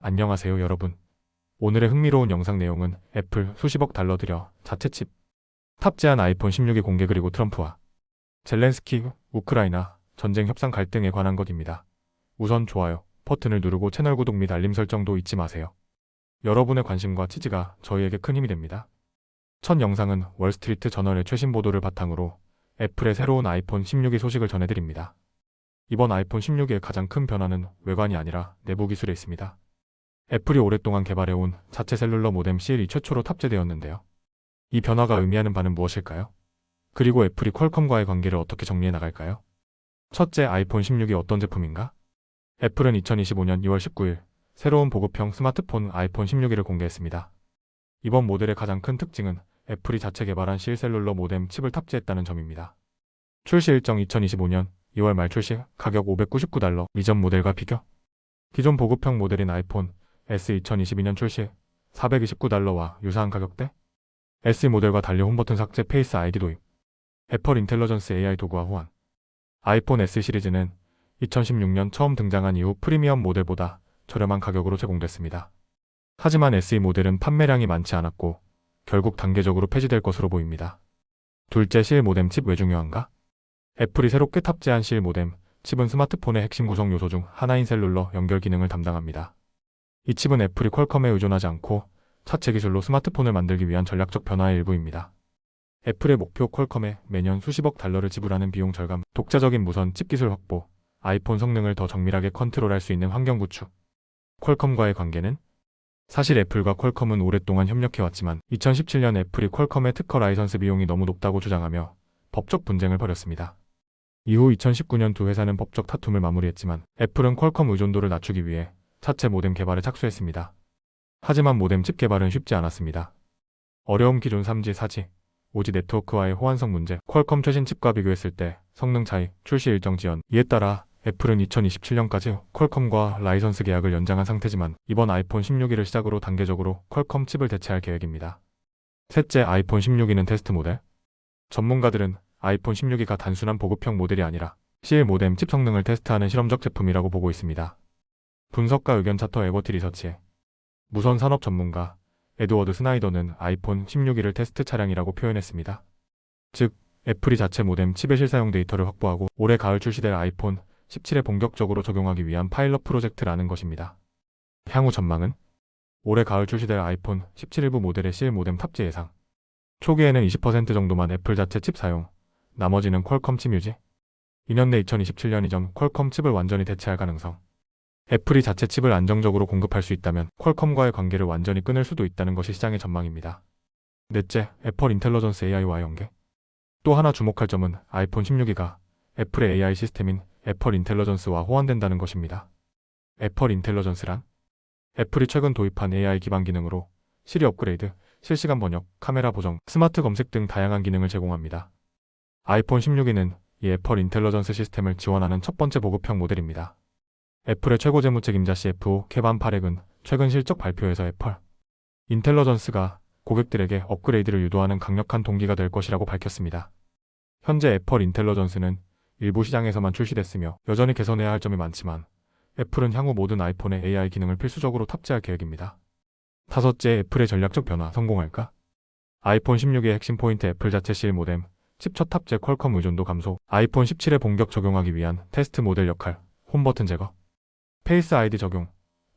안녕하세요 여러분. 오늘의 흥미로운 영상 내용은 애플 수십억 달러 들여 자체 칩 탑재한 아이폰 16의 공개 그리고 트럼프와 젤렌스키 우크라이나 전쟁 협상 갈등에 관한 것입니다. 우선 좋아요 버튼을 누르고 채널 구독 및 알림 설정도 잊지 마세요. 여러분의 관심과 지지가 저희에게 큰 힘이 됩니다. 첫 영상은 월스트리트 저널의 최신 보도를 바탕으로 애플의 새로운 아이폰 16의 소식을 전해드립니다. 이번 아이폰 16의 가장 큰 변화는 외관이 아니라 내부 기술에 있습니다. 애플이 오랫동안 개발해온 자체 셀룰러 모뎀 CL이 최초로 탑재되었는데요. 이 변화가 의미하는 바는 무엇일까요? 그리고 애플이 퀄컴과의 관계를 어떻게 정리해 나갈까요? 첫째, 아이폰 16이 어떤 제품인가? 애플은 2025년 2월 19일 새로운 보급형 스마트폰 아이폰 16을 공개했습니다. 이번 모델의 가장 큰 특징은 애플이 자체 개발한 CL 셀룰러 모뎀 칩을 탑재했다는 점입니다. 출시 일정 2025년 2월 말 출시, 가격 $599, 이전 모델과 비교. 기존 보급형 모델인 아이폰 S 2022년 출시 $429와 유사한 가격대. S 모델과 달리 홈버튼 삭제, 페이스 아이디 도입, 애플 인텔리전스 AI 도구와 호환. 아이폰 S 시리즈는 2016년 처음 등장한 이후 프리미엄 모델보다 저렴한 가격으로 제공됐습니다. 하지만 SE 모델은 판매량이 많지 않았고 결국 단계적으로 폐지될 것으로 보입니다. 둘째, CL 모뎀 칩 왜 중요한가? 애플이 새롭게 탑재한 CL 모뎀 칩은 스마트폰의 핵심 구성 요소 중 하나인 셀룰러 연결 기능을 담당합니다. 이 칩은 애플이 퀄컴에 의존하지 않고 차체 기술로 스마트폰을 만들기 위한 전략적 변화의 일부입니다. 애플의 목표, 퀄컴에 매년 수십억 달러를 지불하는 비용 절감, 독자적인 무선 칩 기술 확보, 아이폰 성능을 더 정밀하게 컨트롤할 수 있는 환경 구축. 퀄컴과의 관계는? 사실 애플과 퀄컴은 오랫동안 협력해왔지만 2017년 애플이 퀄컴의 특허 라이선스 비용이 너무 높다고 주장하며 법적 분쟁을 벌였습니다. 이후 2019년 두 회사는 법적 다툼을 마무리했지만 애플은 퀄컴 의존도를 낮추기 위해 차체 모뎀 개발에 착수했습니다. 하지만 모뎀 칩 개발은 쉽지 않았습니다. 어려움, 기존 3G, 4G, 5G 네트워크와의 호환성 문제, 퀄컴 최신 칩과 비교했을 때 성능 차이, 출시 일정 지연. 이에 따라 애플은 2027년까지 퀄컴과 라이선스 계약을 연장한 상태지만 이번 아이폰 16을 시작으로 단계적으로 퀄컴 칩을 대체할 계획입니다. 셋째, 아이폰 16이는 테스트 모델. 전문가들은 아이폰 16이가 단순한 보급형 모델이 아니라 CL 모뎀 칩 성능을 테스트하는 실험적 제품이라고 보고 있습니다. 분석가 의견 차터 에버티 리서치의 무선 산업 전문가 에드워드 스나이더는 아이폰 16을 테스트 차량이라고 표현했습니다. 즉, 애플이 자체 모뎀 칩의 실사용 데이터를 확보하고 올해 가을 출시될 아이폰 17에 본격적으로 적용하기 위한 파일럿 프로젝트라는 것입니다. 향후 전망은? 올해 가을 출시될 아이폰 17 일부 모델의 CL 모뎀 탑재 예상. 초기에는 20% 정도만 애플 자체 칩 사용, 나머지는 퀄컴 칩 유지. 2년 내 2027년 이전 퀄컴 칩을 완전히 대체할 가능성. 애플이 자체 칩을 안정적으로 공급할 수 있다면 퀄컴과의 관계를 완전히 끊을 수도 있다는 것이 시장의 전망입니다. 넷째, 애플 인텔리전스 AI와 연계. 또 하나 주목할 점은 아이폰 16이가 애플의 AI 시스템인 애플 인텔리전스와 호환된다는 것입니다. 애플 인텔리전스란? 애플이 최근 도입한 AI 기반 기능으로 시리 업그레이드, 실시간 번역, 카메라 보정, 스마트 검색 등 다양한 기능을 제공합니다. 아이폰 16이는 이 애플 인텔리전스 시스템을 지원하는 첫 번째 보급형 모델입니다. 애플의 최고 재무 책임자 CFO 케반 파렉은 최근 실적 발표에서 애플 인텔리전스가 고객들에게 업그레이드를 유도하는 강력한 동기가 될 것이라고 밝혔습니다. 현재 애플 인텔리전스는 일부 시장에서만 출시됐으며 여전히 개선해야 할 점이 많지만 애플은 향후 모든 아이폰에 AI 기능을 필수적으로 탑재할 계획입니다. 다섯째, 애플의 전략적 변화 성공할까? 아이폰 16의 핵심 포인트, 애플 자체 CL 모뎀 칩 첫 탑재, 퀄컴 의존도 감소, 아이폰 17에 본격 적용하기 위한 테스트 모델 역할, 홈버튼 제거, 페이스 아이디 적용,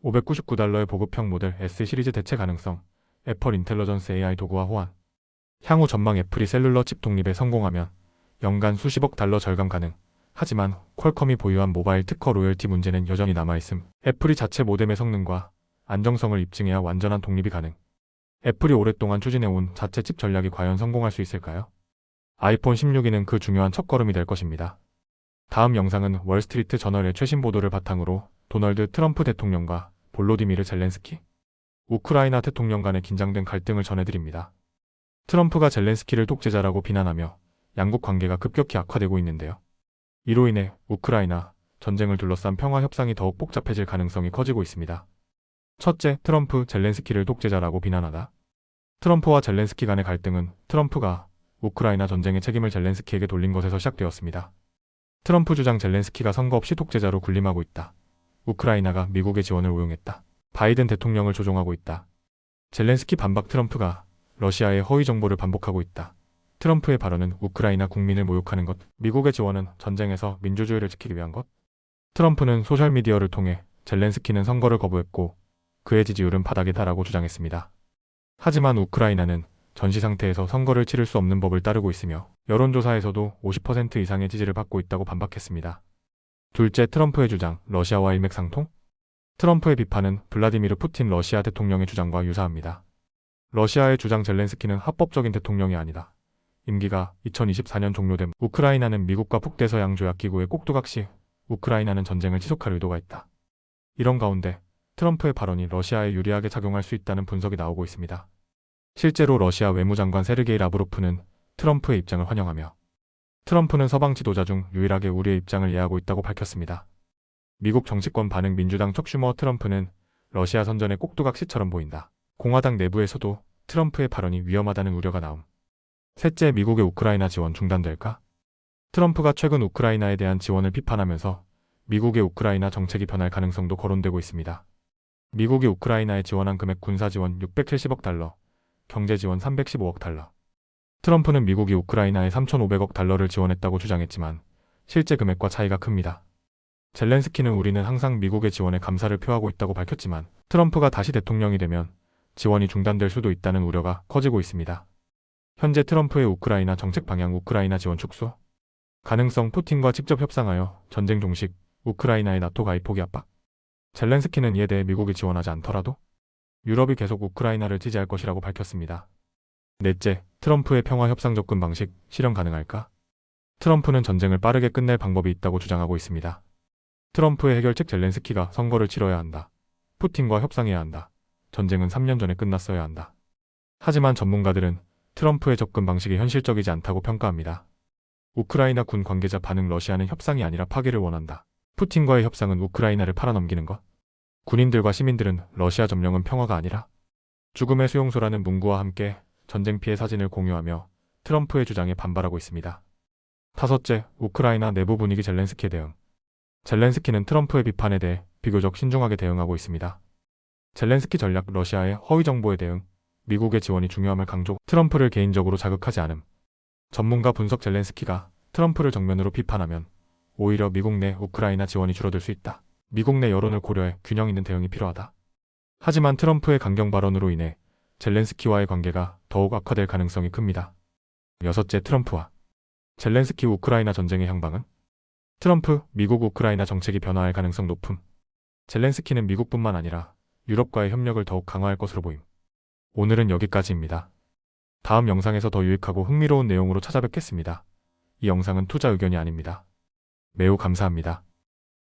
$599의 보급형 모델 S 시리즈 대체 가능성, 애플 인텔리전스 AI 도구와 호환. 향후 전망, 애플이 셀룰러 칩 독립에 성공하면 연간 수십억 달러 절감 가능. 하지만 퀄컴이 보유한 모바일 특허 로열티 문제는 여전히 남아있음. 애플이 자체 모뎀의 성능과 안정성을 입증해야 완전한 독립이 가능. 애플이 오랫동안 추진해온 자체 칩 전략이 과연 성공할 수 있을까요? 아이폰 16이는 그 중요한 첫걸음이 될 것입니다. 다음 영상은 월스트리트 저널의 최신 보도를 바탕으로 도널드 트럼프 대통령과 볼로디미르 젤렌스키 우크라이나 대통령 간의 긴장된 갈등을 전해드립니다. 트럼프가 젤렌스키를 독재자라고 비난하며 양국 관계가 급격히 악화되고 있는데요. 이로 인해 우크라이나 전쟁을 둘러싼 평화 협상이 더욱 복잡해질 가능성이 커지고 있습니다. 첫째, 트럼프 젤렌스키를 독재자라고 비난하다. 트럼프와 젤렌스키 간의 갈등은 트럼프가 우크라이나 전쟁의 책임을 젤렌스키에게 돌린 것에서 시작되었습니다. 트럼프 주장, 젤렌스키가 선거 없이 독재자로 군림하고 있다. 우크라이나가 미국의 지원을 오용했다. 바이든 대통령을 조종하고 있다. 젤렌스키 반박. 트럼프가 러시아의 허위 정보를 반복하고 있다. 트럼프의 발언은 우크라이나 국민을 모욕하는 것, 미국의 지원은 전쟁에서 민주주의를 지키기 위한 것. 트럼프는 소셜미디어를 통해 젤렌스키는 선거를 거부했고 그의 지지율은 바닥이다라고 주장했습니다. 하지만 우크라이나는 전시 상태에서 선거를 치를 수 없는 법을 따르고 있으며 여론조사에서도 50% 이상의 지지를 받고 있다고 반박했습니다. 둘째, 트럼프의 주장, 러시아와 일맥상통? 트럼프의 비판은 블라디미르 푸틴 러시아 대통령의 주장과 유사합니다. 러시아의 주장, 젤렌스키는 합법적인 대통령이 아니다. 임기가 2024년 종료됨. 우크라이나는 미국과 북대서양 조약기구의 꼭두각 시 우크라이나는 전쟁을 지속할 의도가 있다. 이런 가운데 트럼프의 발언이 러시아에 유리하게 작용할 수 있다는 분석이 나오고 있습니다. 실제로 러시아 외무장관 세르게이 라브로프는 트럼프의 입장을 환영하며 트럼프는 서방 지도자 중 유일하게 우리의 입장을 이해하고 있다고 밝혔습니다. 미국 정치권 반응. 민주당 척 슈머. 트럼프는 러시아 선전의 꼭두각시처럼 보인다. 공화당 내부에서도 트럼프의 발언이 위험하다는 우려가 나옴. 셋째, 미국의 우크라이나 지원 중단될까? 트럼프가 최근 우크라이나에 대한 지원을 비판하면서 미국의 우크라이나 정책이 변할 가능성도 거론되고 있습니다. 미국이 우크라이나에 지원한 금액: 군사 지원 670억 달러, 경제 지원 315억 달러. 트럼프는 미국이 우크라이나에 3,500억 달러를 지원했다고 주장했지만 실제 금액과 차이가 큽니다. 젤렌스키는 우리는 항상 미국의 지원에 감사를 표하고 있다고 밝혔지만 트럼프가 다시 대통령이 되면 지원이 중단될 수도 있다는 우려가 커지고 있습니다. 현재 트럼프의 우크라이나 정책 방향. 우크라이나 지원 축소 가능성. 푸틴과 직접 협상하여 전쟁 종식. 우크라이나의 나토 가입 포기 압박. 젤렌스키는 이에 대해 미국이 지원하지 않더라도 유럽이 계속 우크라이나를 지지할 것이라고 밝혔습니다. 넷째, 트럼프의 평화 협상 접근 방식 실현 가능할까? 트럼프는 전쟁을 빠르게 끝낼 방법이 있다고 주장하고 있습니다. 트럼프의 해결책: 젤렌스키가 선거를 치러야 한다. 푸틴과 협상해야 한다. 전쟁은 3년 전에 끝났어야 한다. 하지만 전문가들은 트럼프의 접근 방식이 현실적이지 않다고 평가합니다. 우크라이나 군 관계자 반응. 러시아는 협상이 아니라 파괴를 원한다. 푸틴과의 협상은 우크라이나를 팔아넘기는 것. 군인들과 시민들은 러시아 점령은 평화가 아니라 죽음의 수용소라는 문구와 함께 전쟁 피해 사진을 공유하며 트럼프의 주장에 반발하고 있습니다. 다섯째, 우크라이나 내부 분위기. 젤렌스키의 대응. 젤렌스키는 트럼프의 비판에 대해 비교적 신중하게 대응하고 있습니다. 젤렌스키 전략. 러시아의 허위 정보에 대응, 미국의 지원이 중요함을 강조. 트럼프를 개인적으로 자극하지 않음. 전문가 분석. 젤렌스키가 트럼프를 정면으로 비판하면 오히려 미국 내 우크라이나 지원이 줄어들 수 있다. 미국 내 여론을 고려해 균형 있는 대응이 필요하다. 하지만 트럼프의 강경 발언으로 인해 젤렌스키와의 관계가 더욱 악화될 가능성이 큽니다. 여섯째, 트럼프와 젤렌스키 우크라이나 전쟁의 향방은? 트럼프, 미국 우크라이나 정책이 변화할 가능성 높음. 젤렌스키는 미국뿐만 아니라 유럽과의 협력을 더욱 강화할 것으로 보임. 오늘은 여기까지입니다. 다음 영상에서 더 유익하고 흥미로운 내용으로 찾아뵙겠습니다. 이 영상은 투자 의견이 아닙니다. 매우 감사합니다.